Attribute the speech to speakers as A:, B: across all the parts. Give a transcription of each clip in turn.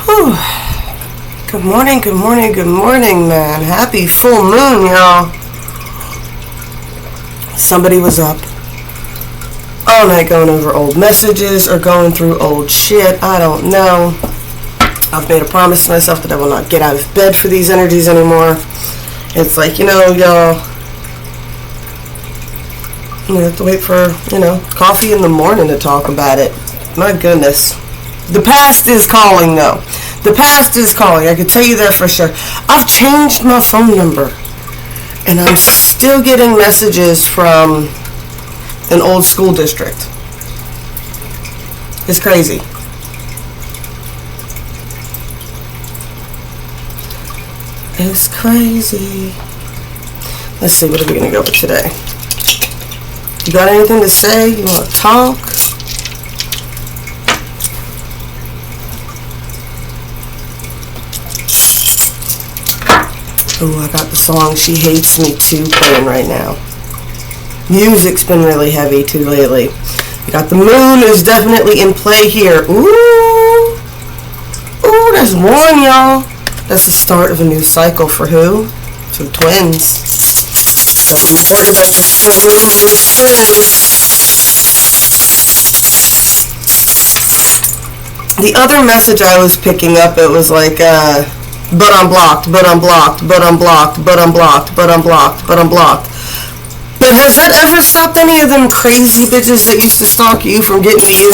A: Whew. Good morning, good morning, good morning, man. Happy full moon, y'all. Somebody was up all night going over old messages or going through old shit. I don't know. I've made a promise to myself that I will not get out of bed for these energies anymore. It's like, y'all, you have to wait for, coffee in the morning to talk about it. My goodness. The past is calling, though. The past is calling. I can tell you that for sure. I've changed my phone number, and I'm still getting messages from an old school district. It's crazy. It's crazy. Let's see, what are we going to go with today? You got anything to say? You want to talk? Oh, I got the song She Hates Me Too playing right now. Music's been really heavy too lately. You got the moon is definitely in play here. Ooh, there's one, y'all. That's the start of a new cycle for who? For the twins. Got the important message for twins. The other message I was picking up, it was like, but I'm blocked, but I'm blocked, but I'm blocked, but I'm blocked, but I'm blocked, but I'm blocked. But has that ever stopped any of them crazy bitches that used to stalk you from getting to you?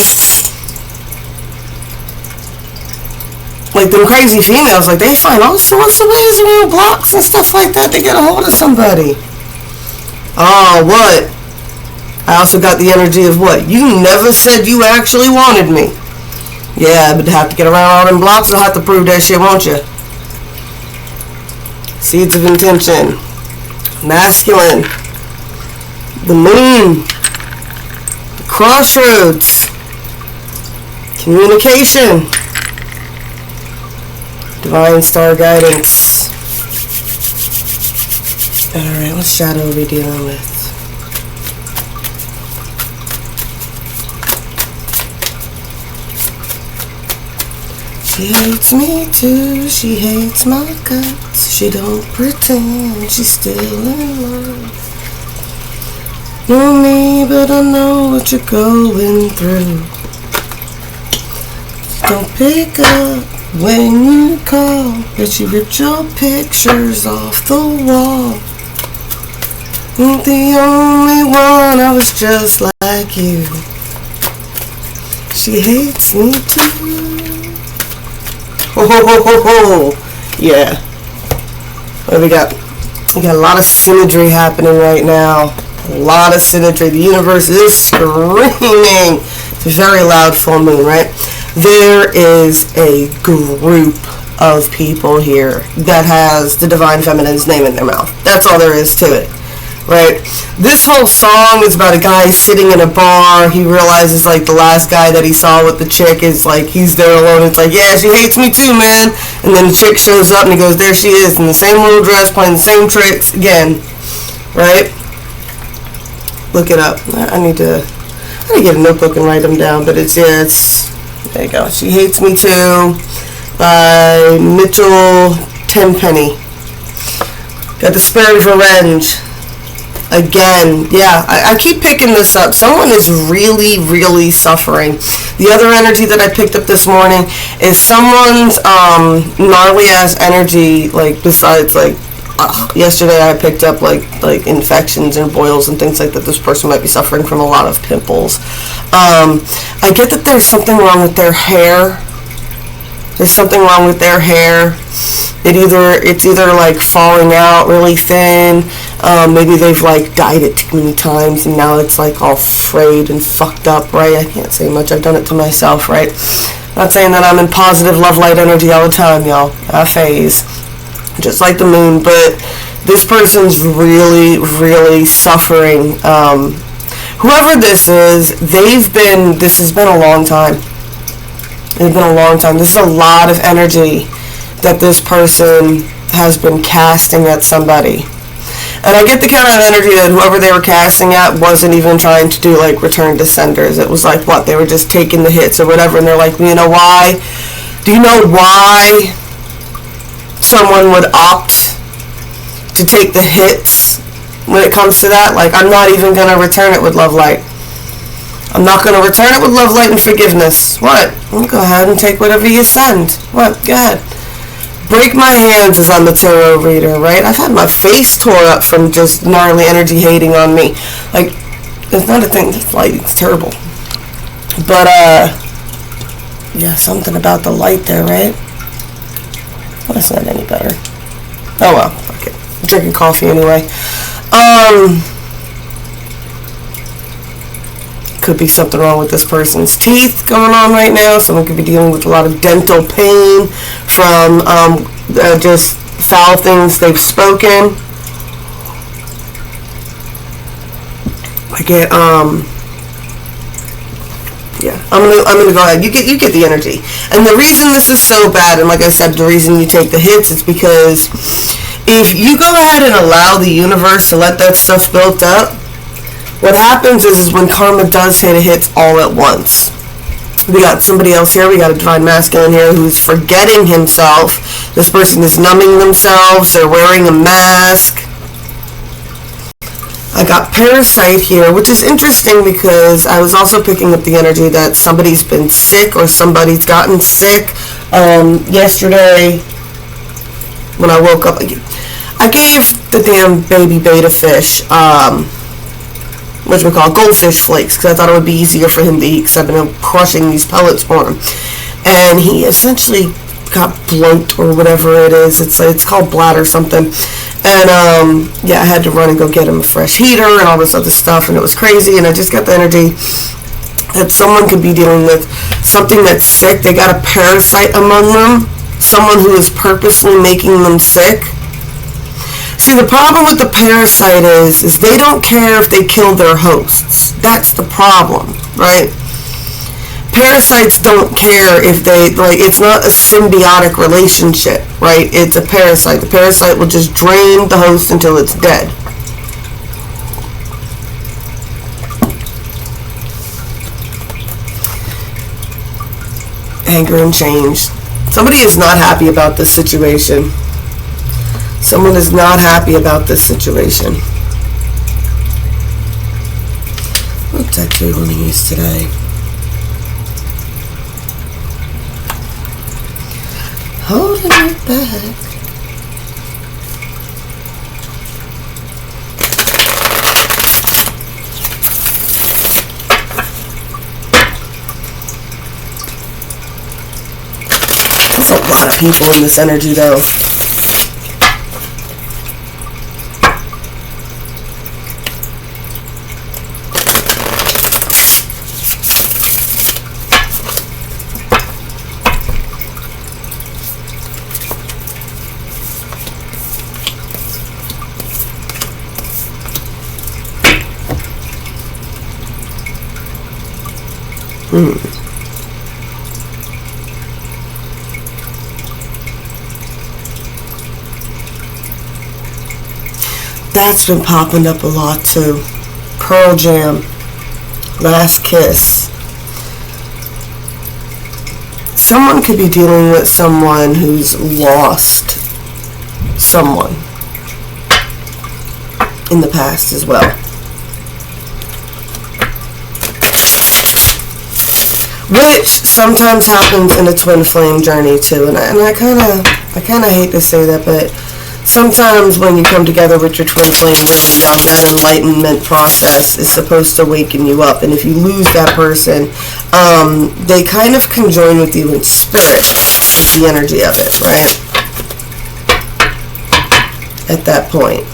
A: Like them crazy females, like they find all sorts of ways around blocks and stuff like that to get a hold of somebody. Oh, what? I also got the energy of what? You never said you actually wanted me. Yeah, but to have to get around all them blocks, I'll have to prove that shit, won't you? Seeds of intention. Masculine. The moon. The crossroads. Communication. Divine star guidance. Alright, what shadow are we dealing with? She hates me too, she hates my guts. She don't pretend she's still in love. Know me, but I know what you're going through. Don't pick up when you call, but you ripped your pictures off the wall. Ain't the only one, I was just like you. She hates me too. Ho ho ho ho ho. Yeah. What do we got? We got a lot of symmetry happening right now. A lot of symmetry. The universe is screaming. It's a very loud full moon, right? There is a group of people here that has the divine feminine's name in their mouth. That's all there is to it, right? This whole song is about a guy sitting in a bar. He realizes, like, the last guy that he saw with the chick is, like, he's there alone. It's like, yeah, she hates me too, man. And then the chick shows up and he goes, there she is, in the same little dress, playing the same tricks again, right? Look it up. I need to get a notebook and write them down, but it's, there you go. She Hates Me Too by Mitchell Tenpenny. Got the Spirit of Revenge. Again, yeah, I keep picking this up. Someone is really, really suffering. The other energy that I picked up this morning is someone's gnarly ass energy, like, besides, like, yesterday I picked up like infections and boils and things like that. This person might be suffering from a lot of pimples. I get that there's something wrong with their hair. There's something wrong with their hair. It's either like falling out really thin. Maybe they've like dyed it too many times and now it's like all frayed and fucked up, right? I can't say much. I've done it to myself, right? Not saying that I'm in positive love light energy all the time, y'all. I phase. Just like the moon, but this person's really, really suffering. Whoever this is, this has been a long time. It's been a long time. There's a lot of energy that this person has been casting at somebody. And I get the kind of energy that whoever they were casting at wasn't even trying to do like return to senders. It was like, what, they were just taking the hits or whatever, and they're like, well, you know why? Do you know why someone would opt to take the hits when it comes to that? Like, I'm not even going to return it with love light. I'm not going to return it with love light and forgiveness. What? Well, go ahead and take whatever you send. What? Go ahead. Break my hands as I'm a tarot reader, right? I've had my face tore up from just gnarly energy hating on me. Like, it's not a thing. It's light. It's terrible. But, yeah, something about the light there, right? Well, that's not any better. Oh, well. Okay. I'm drinking coffee anyway. Could be something wrong with this person's teeth going on right now. Someone could be dealing with a lot of dental pain from just foul things they've spoken. I get yeah, I'm gonna go ahead. You get the energy. And the reason this is so bad, and like I said, the reason you take the hits, it's because if you go ahead and allow the universe to let that stuff build up, what happens is when karma does hit, it hits all at once. We got somebody else here. We got a divine masculine here who's forgetting himself. This person is numbing themselves. They're wearing a mask. I got parasite here, which is interesting because I was also picking up the energy that somebody's been sick or somebody's gotten sick. Yesterday, when I woke up, I gave the damn baby betta fish, what we call goldfish flakes, because I thought it would be easier for him to eat because I've been crushing these pellets for him. And he essentially got bloat or whatever it is. It's called bladder something. And yeah, I had to run and go get him a fresh heater and all this other stuff, and it was crazy. And I just got the energy that someone could be dealing with something that's sick. They got a parasite among them, someone who is purposely making them sick. See, the problem with the parasite is they don't care if they kill their hosts. That's the problem, right? Parasites don't care if they, like, it's not a symbiotic relationship, right? It's a parasite. The parasite will just drain the host until it's dead. Anger and change. Somebody is not happy about this situation. Someone is not happy about this situation. What deck do we want to use today? Holding it back. There's a lot of people in this energy, though. That's been popping up a lot too. Pearl Jam, Last Kiss. Someone could be dealing with someone who's lost someone in the past as well. Which sometimes happens in a twin flame journey too, and I kind of hate to say that, but sometimes when you come together with your twin flame journey, that enlightenment process is supposed to waken you up, and if you lose that person, they kind of conjoin with you in spirit, with the energy of it, right? At that point.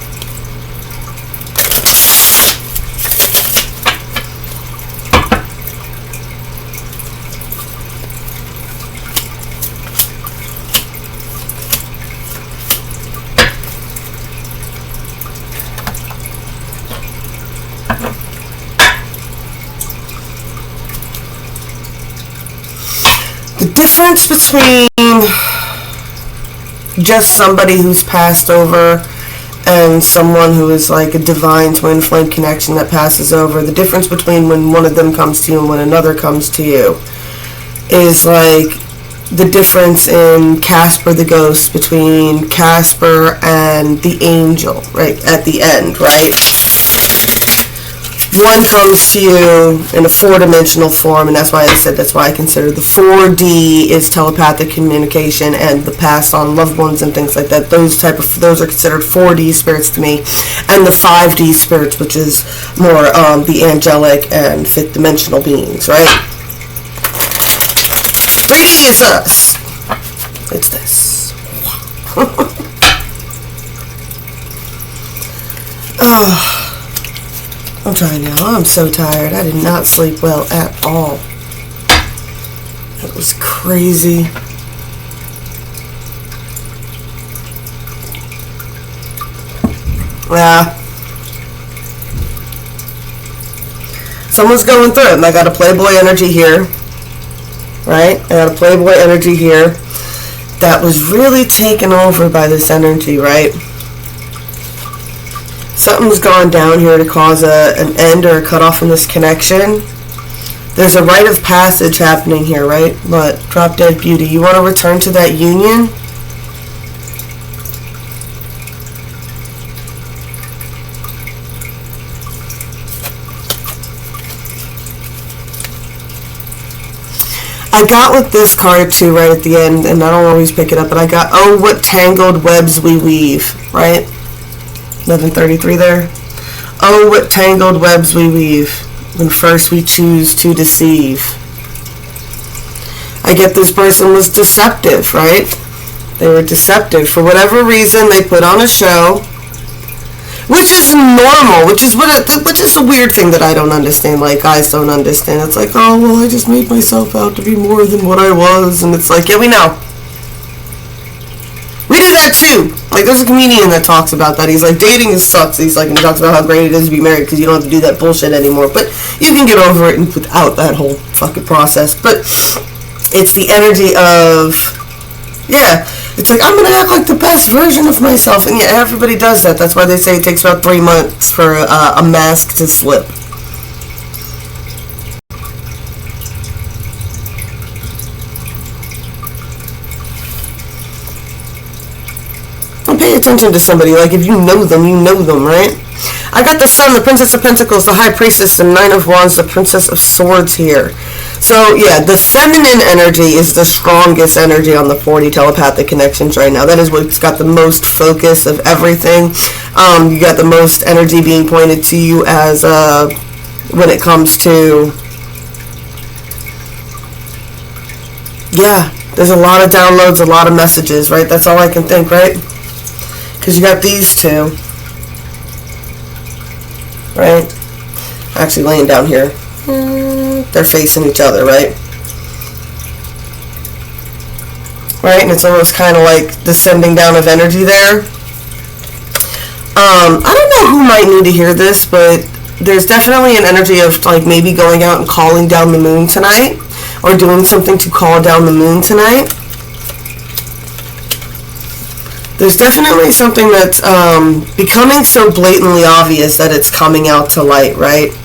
A: Difference between just somebody who's passed over and someone who is like a divine twin flame connection that passes over, the difference between when one of them comes to you and when another comes to you is like the difference in Casper the ghost between Casper and the angel, right, at the end, right? One comes to you in a four-dimensional form, and that's why I consider the 4D is telepathic communication and the past on loved ones and things like that. Those are considered 4D spirits to me, and the 5D spirits, which is more the angelic and fifth-dimensional beings, right? 3D is us. It's this. Oh. I'm trying now. I'm so tired. I did not sleep well at all. It was crazy. Yeah. Someone's going through it, and I got a Playboy energy here. Right? I got a Playboy energy here that was really taken over by this energy, right? Something's gone down here to cause an end or a cutoff in this connection. There's a rite of passage happening here, right? But drop dead beauty. You want to return to that union? I got with this card too right at the end, and I don't always pick it up, but I got, oh, what tangled webs we weave, right? 1133 there. Oh, what tangled webs we weave when first we choose to deceive. I get this person was deceptive, right? They were deceptive. For whatever reason, they put on a show, which is normal, which is a weird thing that I don't understand, like guys don't understand. It's like, oh, well, I just made myself out to be more than what I was, and it's like, yeah, we know. We do that too. Like, there's a comedian that talks about that. He's like, dating sucks. He's like, and he talks about how great it is to be married because you don't have to do that bullshit anymore. But you can get over it without that whole fucking process. But it's the energy of, yeah, it's like, I'm going to act like the best version of myself. And yeah, everybody does that. That's why they say it takes about 3 months for a mask to slip. Pay attention to somebody. Like, if you know them, right? I got the Sun, the Princess of Pentacles, the High Priestess, the Nine of Wands, the Princess of Swords here. So, yeah, the feminine energy is the strongest energy on the 40 telepathic connections right now. That is what's got the most focus of everything. You got the most energy being pointed to you as, when it comes to, yeah, there's a lot of downloads, a lot of messages, right? That's all I can think, right? Because you got these two, right? Actually laying down here. They're facing each other, right? Right, and it's almost kind of like the sending down of energy there. I don't know who might need to hear this, but there's definitely an energy of like maybe going out and calling down the moon tonight, or doing something to call down the moon tonight. There's definitely something that's becoming so blatantly obvious that it's coming out to light, right?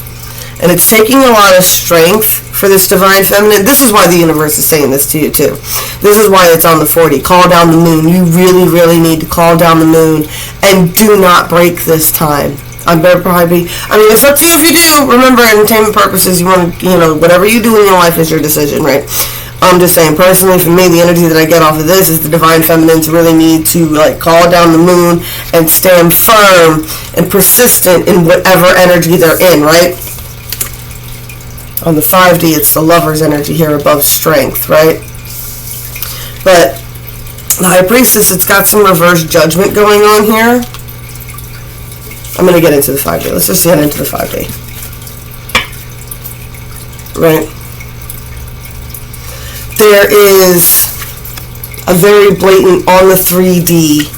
A: And it's taking a lot of strength for this divine feminine. This is why the universe is saying this to you, too. This is why it's on the 40. Call down the moon. You really, really need to call down the moon. And do not break this time. I mean, it's up to you if you do. Remember, entertainment purposes, you want to, whatever you do in your life is your decision, right? I'm just saying, personally, for me, the energy that I get off of this is the divine feminines really need to, like, call down the moon and stand firm and persistent in whatever energy they're in, right? On the 5D, it's the lover's energy here above strength, right? But the High Priestess, it's got some reverse judgment going on here. I'm going to get into the 5D. Let's just get into the 5D. Right? There is a very blatant on the 3D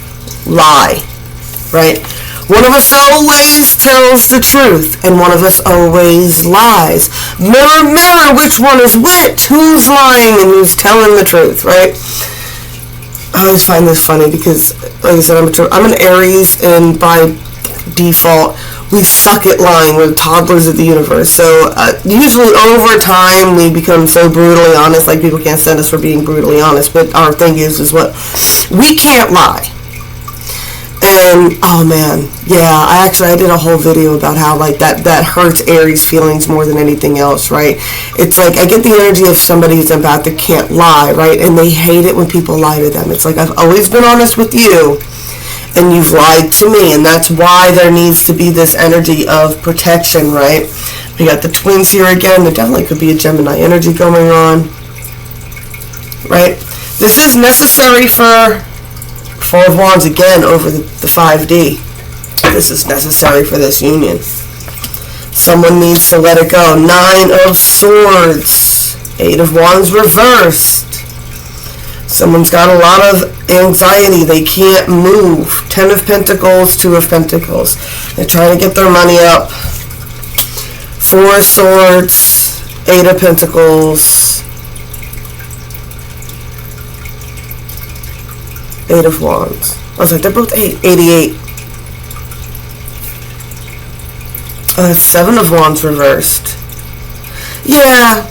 A: lie, right? One of us always tells the truth, and one of us always lies. Mirror, mirror, which one is which? Who's lying and who's telling the truth, right? I always find this funny because, like I said, I'm an Aries, and by default, we suck at lying. We're the toddlers of the universe. So usually over time we become so brutally honest. Like, people can't stand us for being brutally honest. But our thing is what? We can't lie. And, oh man, yeah, I did a whole video about how, like, that hurts Aries feelings more than anything else, right? It's like, I get the energy of somebody who's empathic can't lie, right? And they hate it when people lie to them. It's like, I've always been honest with you, and you've lied to me, and that's why there needs to be this energy of protection, right? We got the twins here again. There definitely could be a Gemini energy going on, right? This is necessary for Four of Wands again over the 5D. This is necessary for this union. Someone needs to let it go. 9 of Swords. 8 of Wands reversed. Someone's got a lot of anxiety. They can't move. 10 of Pentacles, 2 of Pentacles. They're trying to get their money up. 4 of Swords, 8 of Pentacles, 8 of Wands. I was like, they're both 8. 88. 7 of Wands reversed. Yeah.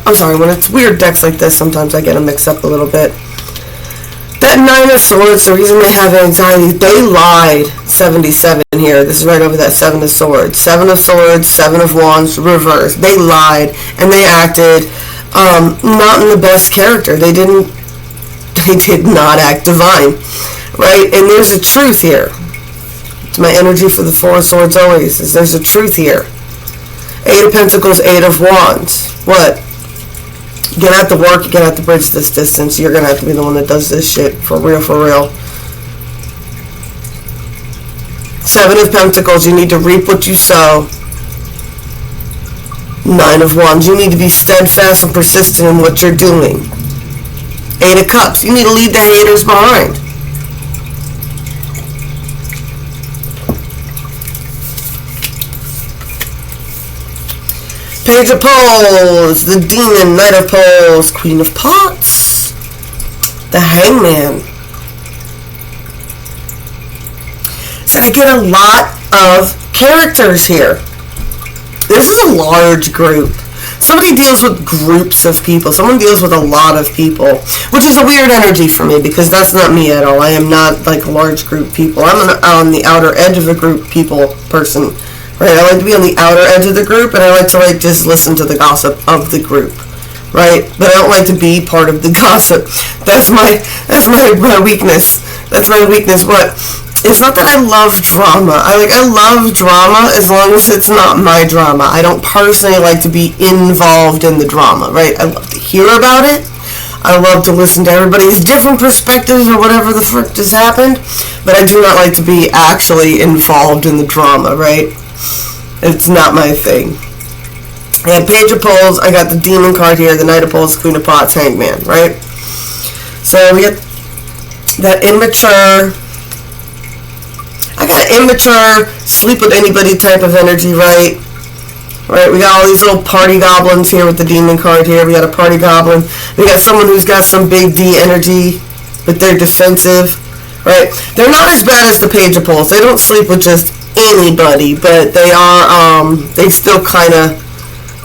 A: I'm sorry, when it's weird decks like this, sometimes I get them mixed up a little bit. That 9 of Swords, the reason they have anxiety, they lied. 77 here. This is right over that 7 of Swords. 7 of Swords, 7 of Wands reversed. They lied, and they acted not in the best character. They did not act divine, right? And there's a truth here. It's my energy for the 4 of Swords always, is there's a truth here. 8 of Pentacles, 8 of Wands. What? You're gonna have to work, you're gonna have to bridge this distance. You're gonna have to be the one that does this shit. For real, for real. 7 of Pentacles, you need to reap what you sow. 9 of Wands, you need to be steadfast and persistent in what you're doing. 8 of Cups, you need to leave the haters behind. Page of Pentacles, the Demon, Knight of Pentacles, Queen of Pots, the Hangman. So I get a lot of characters here. This is a large group. Somebody deals with groups of people. Someone deals with a lot of people, which is a weird energy for me because that's not me at all. I am not like a large group people. I'm on the outer edge of a group people person. Right, I like to be on the outer edge of the group, and I like to like just listen to the gossip of the group, right? But I don't like to be part of the gossip. That's my weakness. That's my weakness. What? It's not that I love drama. I love drama as long as it's not my drama. I don't personally like to be involved in the drama, right? I love to hear about it. I love to listen to everybody's different perspectives or whatever the frick just happened, but I do not like to be actually involved in the drama, right? It's not my thing. And Page of Pentacles, I got the Demon card here, the Knight of Pentacles, Queen of Pots, Hangman, right? So we get that immature, I got immature, sleep with anybody type of energy, right? Right, we got all these little party goblins here with the Demon card here. We got a party goblin. We got someone who's got some big D energy, but they're defensive, right? They're not as bad as the Page of Pentacles. They don't sleep with just anybody, but they are, they still kind of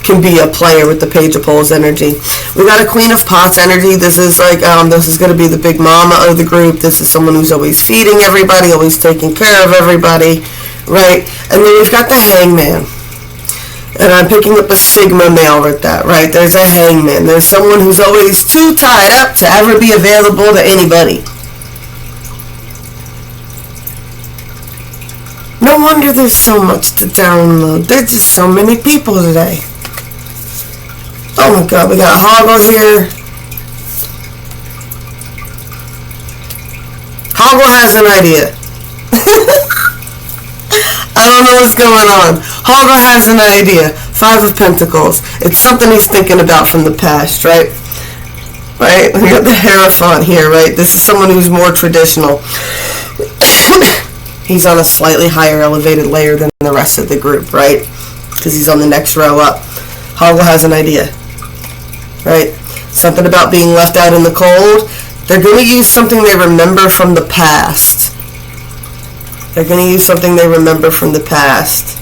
A: can be a player with the Page of Pentacles energy. We got a Queen of Pots energy. This is like, this is going to be the big mama of the group. This is someone who's always feeding everybody, always taking care of everybody, right? And then we've got the Hangman. And I'm picking up a Sigma male with that, right? There's a Hangman. There's someone who's always too tied up to ever be available to anybody. No wonder there's so much to download. There's just so many people today. Oh my god, we got Hoggle here. Hoggle has an idea. I don't know what's going on. Hoggle has an idea. 5 of Pentacles. It's something he's thinking about from the past, right? Right? We got the Hierophant here, right? This is someone who's more traditional. He's on a slightly higher elevated layer than the rest of the group, right? Because he's on the next row up. Hoggle has an idea, right? Something about being left out in the cold. They're going to use something they remember from the past. They're going to use something they remember from the past.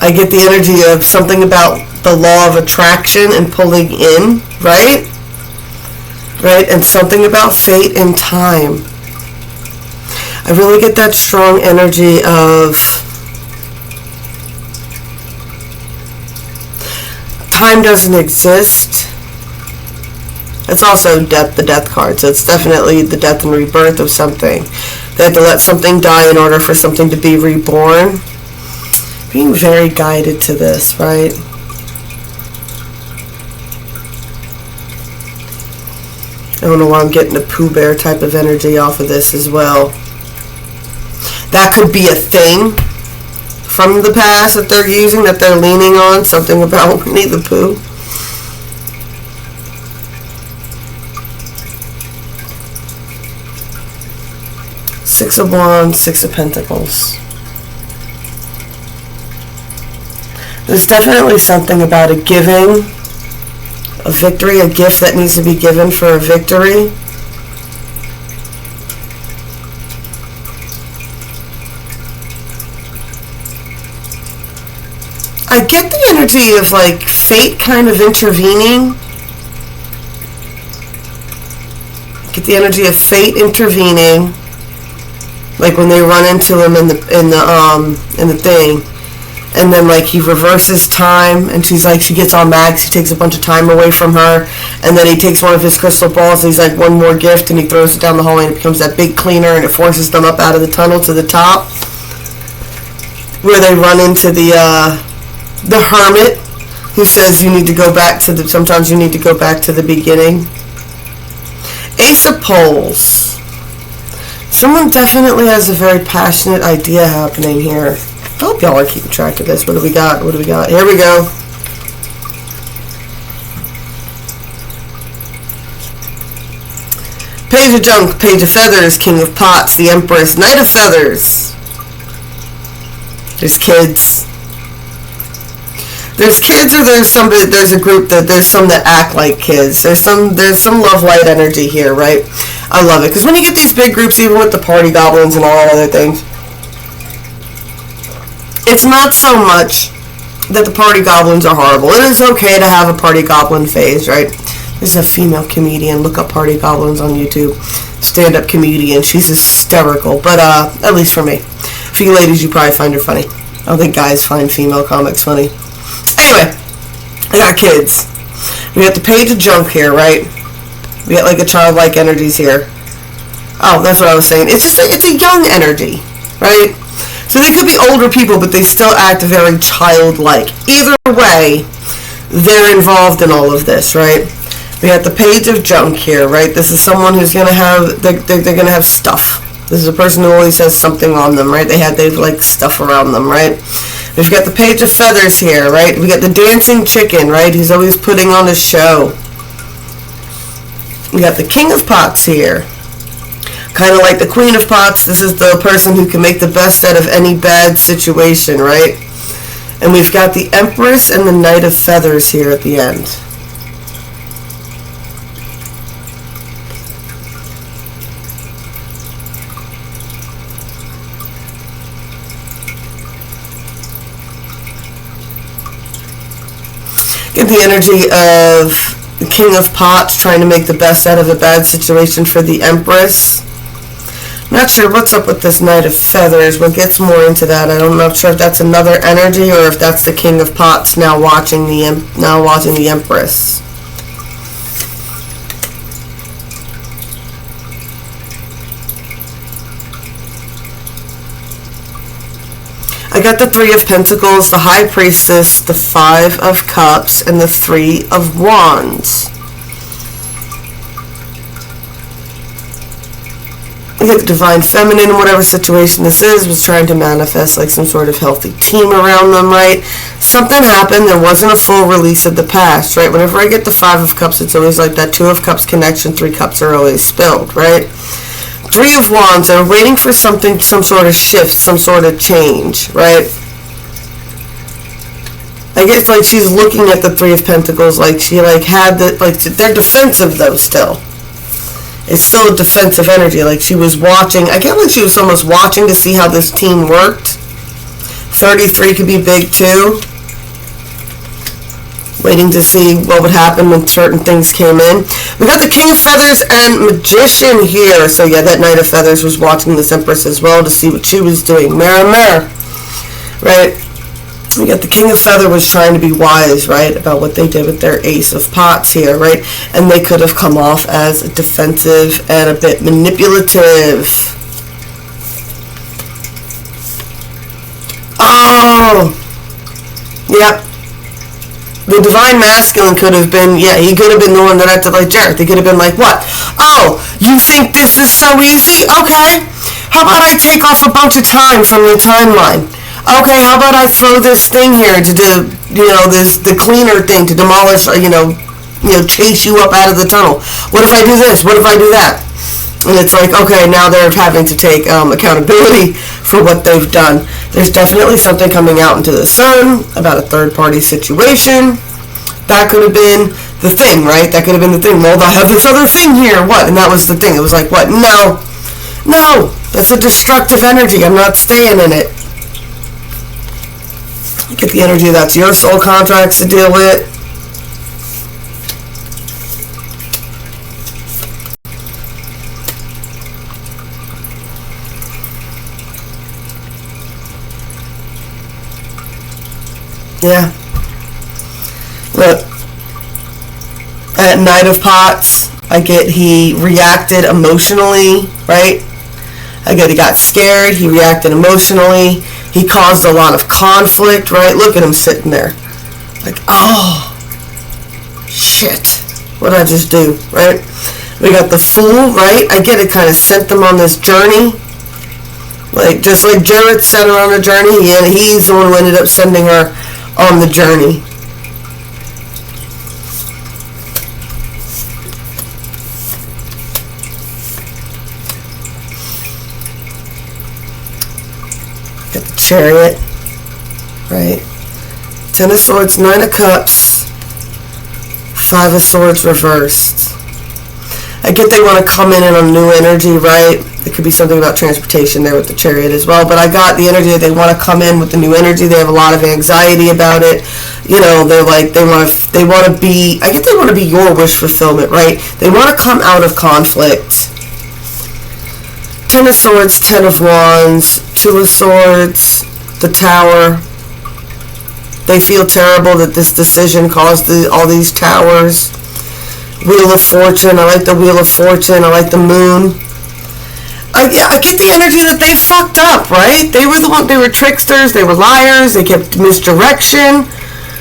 A: I get the energy of something about the law of attraction and pulling in, right? Right? And something about fate and time. I really get that strong energy of time doesn't exist. It's also death, the death card, so it's definitely the death and rebirth of something. They have to let something die in order for something to be reborn. Being very guided to this, right? I don't know why I'm getting a Pooh Bear type of energy off of this as well. That could be a thing from the past that they're using, that they're leaning on. Something about Winnie the Pooh. Six of Wands, Six of Pentacles. There's definitely something about a giving, a victory, a gift that needs to be given for a victory. I get the energy of like fate kind of intervening. I get the energy of fate intervening. Like when they run into him in the thing, and then like he reverses time, and she's like, she gets all mad, he takes a bunch of time away from her, and then he takes one of his crystal balls, and he's like, one more gift, and he throws it down the hallway, and it becomes that big cleaner, and it forces them up out of the tunnel to the top, where they run into the hermit, who says you need to go back to the, sometimes you need to go back to the beginning. Ace of Poles. Someone definitely has a very passionate idea happening here. I hope y'all are keeping track of this. What do we got? What do we got? Here we go. Page of Junk, Page of Feathers, King of Pots, the Empress, Knight of Feathers. There's kids. There's kids, or there's somebody. There's a group that there's some that act like kids. There's some love light energy here, right? I love it because when you get these big groups, even with the party goblins and all that other things, it's not so much that the party goblins are horrible. It is okay to have a party goblin phase, right? This is a female comedian. Look up party goblins on YouTube. Stand-up comedian. She's hysterical, but at least for me. For you ladies, you probably find her funny. I don't think guys find female comics funny. Anyway, I got kids. We got the Page of Junk here, right? We got like a childlike energies here. Oh, that's what I was saying. It's just it's a young energy, right? So they could be older people, but they still act very childlike. Either way, they're involved in all of this, right? We got the Page of Junk here, right? This is someone who's gonna have they're gonna have stuff. This is a person who always has something on them, right? They've like stuff around them, right? We've got the Page of Feathers here, right? We got the dancing chicken, right? He's always putting on a show. We got the King of Pots here. Kind of like the Queen of Pots, this is the person who can make the best out of any bad situation, right? And we've got the Empress and the Knight of Feathers here at the end. Get the energy of the King of Pots trying to make the best out of a bad situation for the Empress. Not sure what's up with this Knight of Feathers. We'll get more into that. I'm not sure if that's another energy or if that's the King of Pots now watching the Empress. I got the Three of Pentacles, the High Priestess, the Five of Cups, and the Three of Wands. I get the Divine Feminine in whatever situation this is, was trying to manifest like some sort of healthy team around them, right? Something happened, there wasn't a full release of the past, right? Whenever I get the Five of Cups, it's always like that Two of Cups connection, Three Cups are always spilled, right? Three of Wands are waiting for something, some sort of shift, some sort of change, right? I guess like she's looking at the Three of Pentacles like she like had the, like they're defensive though still. it's still a defensive energy. Like she was watching, I get like she was almost watching to see how this team worked. 33 could be big too. Waiting to see what would happen when certain things came in. We got the King of Feathers and Magician here. So yeah, that Knight of Feathers was watching this Empress as well to see what she was doing. Mirror. Right? We got the King of Feather was trying to be wise, right, about what they did with their Ace of Pots here, right? And they could have come off as defensive and a bit manipulative. Oh! Yep. The Divine Masculine could have been, yeah, he could have been the one that acted like Jareth. They could have been like, what? Oh, you think this is so easy? Okay. How about I take off a bunch of time from your timeline? Okay, how about I throw this thing here to do, the cleaner thing to demolish, chase you up out of the tunnel. What if I do this? What if I do that? And it's like, okay, now they're having to take accountability for what they've done. There's definitely something coming out into the sun about a third-party situation. That could have been the thing, right? That could have been the thing. Well, I have this other thing here. What? And that was the thing. It was like, what? No. That's a destructive energy. I'm not staying in it. Get the energy that's your soul contracts to deal with. Yeah. Look. At Knight of Pots, I get he reacted emotionally, right? I get he got scared, he reacted emotionally, he caused a lot of conflict, right? Look at him sitting there. Like, oh, shit. What did I just do, right? We got the Fool, right? I get it kind of sent them on this journey. Like, just like Jareth sent her on a journey, yeah, he's the one who ended up sending her on the journey. Got the Chariot, right? 10 of Swords, 9 of Cups, 5 of Swords reversed. I get they want to come in a new energy, right? It could be something about transportation there with the Chariot as well, but I got the energy that they want to come in with the new energy. They have a lot of anxiety about it. They're like, they want to be, I get they want to be your wish fulfillment, right? They want to come out of conflict. 10 of Swords, 10 of Wands, 2 of Swords, the Tower. They feel terrible that this decision caused all these towers. Wheel of Fortune, I like the Wheel of Fortune, I like the Moon. I get the energy that they fucked up, right? They were tricksters, they were liars, they kept misdirection,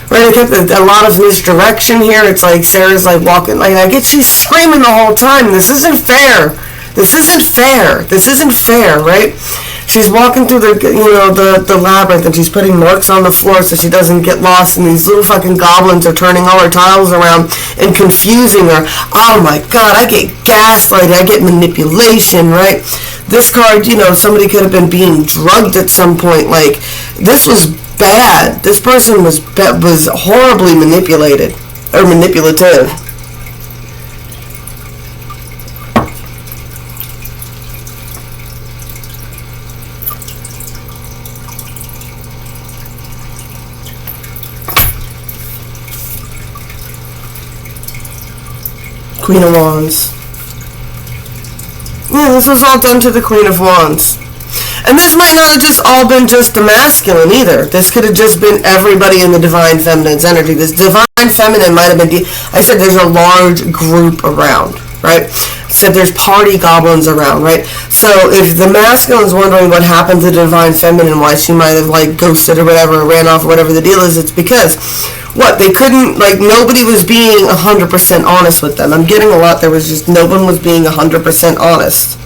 A: right? They kept a lot of misdirection here. It's like Sarah's like walking, like I get she's screaming the whole time, this isn't fair. This isn't fair. This isn't fair, right? She's walking through the labyrinth and she's putting marks on the floor so she doesn't get lost, and these little fucking goblins are turning all her tiles around and confusing her. Oh my god, I get gaslighting, I get manipulation, right? This card, somebody could have been being drugged at some point. Like, this was bad. This person was horribly manipulated or manipulative. Queen of Wands. Yeah, this was all done to the Queen of Wands. And this might not have just all been just the masculine either. This could have just been everybody in the Divine Feminine's energy. This Divine Feminine might have been, I said there's a large group around, right? I said there's party goblins around, right? So if the masculine's wondering what happened to the Divine Feminine, why she might have like ghosted or whatever, or ran off or whatever the deal is, it's because they couldn't, nobody was being 100% honest with them. I'm getting a lot, there was just, no one was being 100% honest.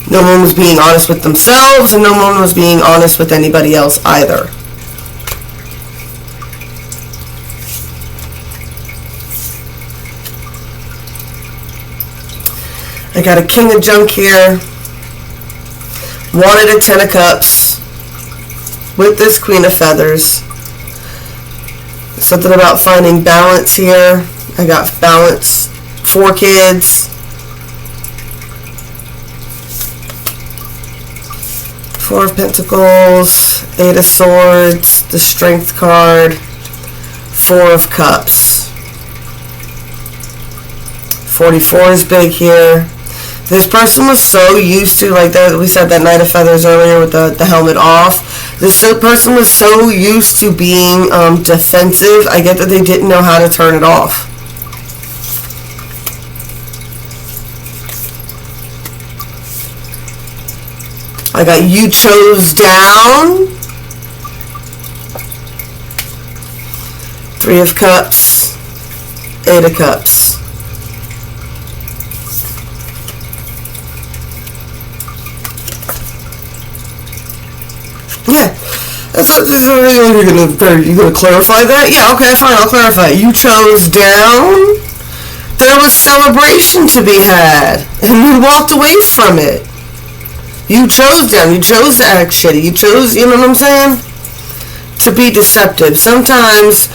A: No one was being honest with themselves, and no one was being honest with anybody else either. I got a King of Junk here. Wanted a 10 of Cups with this Queen of Feathers. Something about finding balance here. I got balance. 4 kids. Four of Pentacles, Eight of Swords, the Strength card, Four of Cups. 44 is big here. This person was so used to, like that, we said that Knight of Feathers earlier with the helmet off. This person was so used to being defensive. I get that they didn't know how to turn it off. I got you chose down. Three of Cups, Eight of Cups. Yeah, that's what, you're gonna clarify that? Yeah, okay, fine, I'll clarify. You chose down. There was celebration to be had, and you walked away from it. You chose down. You chose to act shitty. You chose, you know what I'm saying? To be deceptive. Sometimes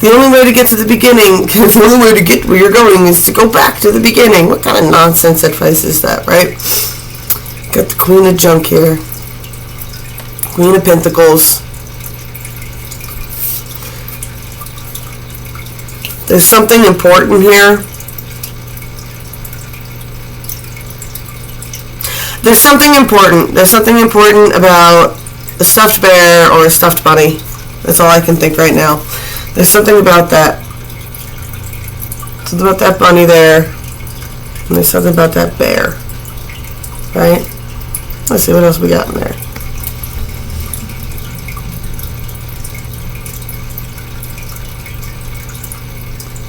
A: the only way to get to the beginning, the only way to get where you're going is to go back to the beginning. What kind of nonsense advice is that, right? Got the Queen of Junk here. Queen of Pentacles. There's something important here. There's something important. There's something important about a stuffed bear or a stuffed bunny. That's all I can think right now. There's something about that. Something about that bunny there. And there's something about that bear. Right? Let's see what else we got in there.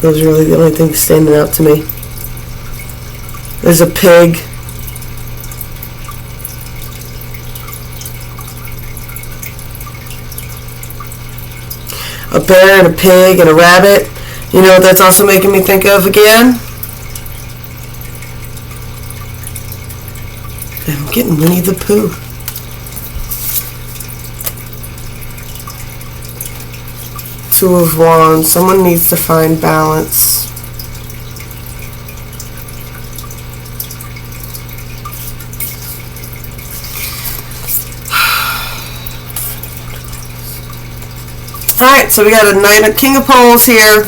A: Those are really the only things standing out to me. There's a pig. A bear and a pig and a rabbit. You know what that's also making me think of again? I'm getting Winnie the Pooh. Two of Wands. Someone needs to find balance. Alright, so we got a King of Poles here.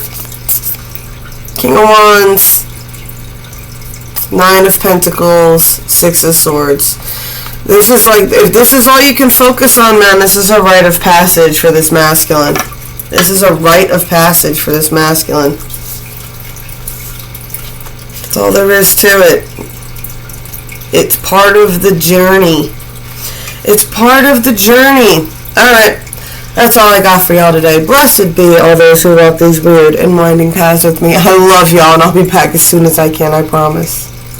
A: King of Wands. Nine of Pentacles. Six of Swords. This is like, if this is all you can focus on, man, this is a rite of passage for this masculine. This is a rite of passage for this masculine. That's all there is to it. It's part of the journey. It's part of the journey. Alright. That's all I got for y'all today. Blessed be all those who walk these weird and winding paths with me. I love y'all, and I'll be back as soon as I can, I promise.